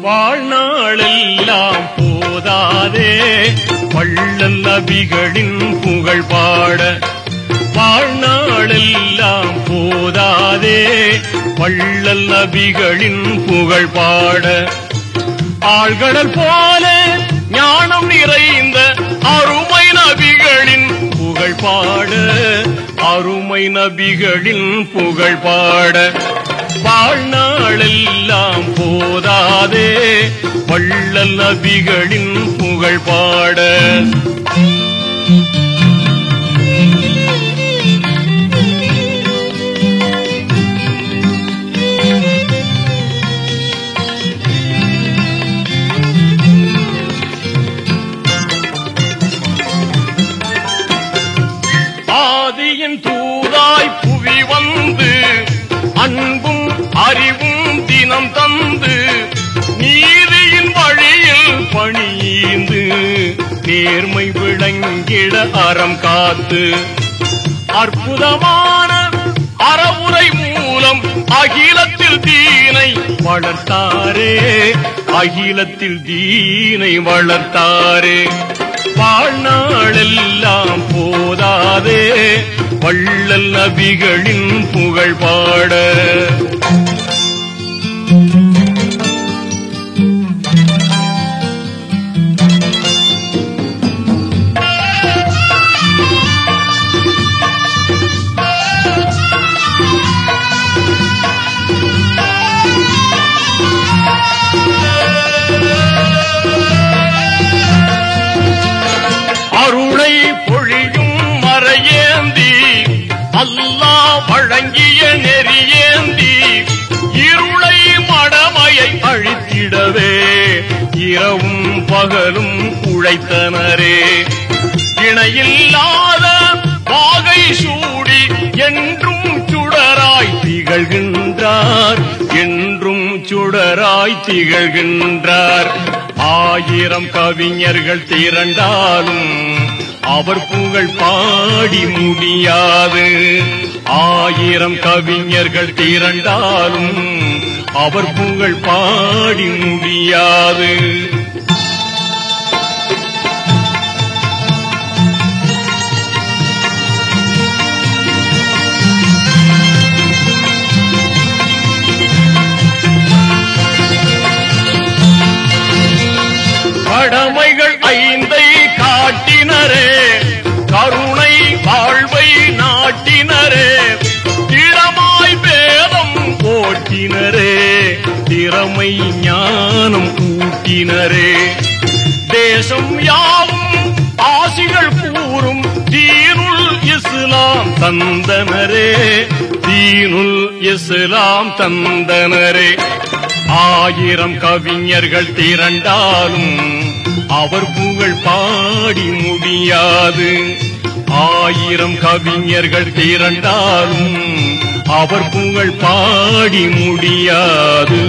வாழ்நாளெல்லாம் போதாதே வள்ளல் நபிகளின் புகழ் பாட. வாழ்நாளெல்லாம் போதாதே வள்ளல் நபிகளின் புகழ் பாட. ஆழ்கடல் போல ஞானம் நிறைந்த அருமை நபிகளின் புகழ் பாட. அருமை நபிகளின் புகழ் பாட. வாழ்நாளெல்லாம் போதாதே வள்ளல் நபிகளின் புகழ் பாட. ஆதியின் தூதாய் புவி வந்து அன்பும் அறிவும் தினம் தந்து நீதியின் வழியில் பணியீந்து நேர்மை விளங்கிட அறம் காத்து அற்புதமான அறவுரை மூலம் அகிலத்தில் தீனை வளர்த்தாரே. அகிலத்தில் தீனை வளர்த்தாரே. வாழ்நாளெல்லாம் போதாதே வள்ளல் நபிகளின் புகழ் பாட. அருளை பொழியும் மறையேந்தி அல்லாஹ் வழங்கிய நெறியேந்தி இருளை மடமையை அழித்திடவே இரவும் பகலும் உழைத்தனரே. இணையில்லாத வாகை சூடி என்றும் சுடராய் திகழ்கின்றார். என்றும் சுடராய் திகழ்கின்றார். ஆயிரம் கவிஞர்கள் திரண்டாலும் அவர் புகழ் பாடி முடியாது. ஆயிரம் கவிஞர்கள் திரண்டாலும் அவர் புகழ் பாடி முடியாது. கடமைகள் ஐந்தை காட்டினரே. கருணை வாழ்வை நாட்டினரே. திறமாய் வேதம் போட்டினரே. திறமை ஞானம் ஊட்டினரே. தேசம் யாவும் ஆசிகள் கூறும் தீனுல் இஸ்லாம் தந்தனரே. தீனுல் இஸ்லாம் தந்தனரே. ஆயிரம் கவிஞர்கள் திரண்டாலும் அவர் புகழ் பாடி முடியாது. ஆயிரம் கவிஞர்கள் திரண்டாலும் அவர் புகழ் பாடி முடியாது.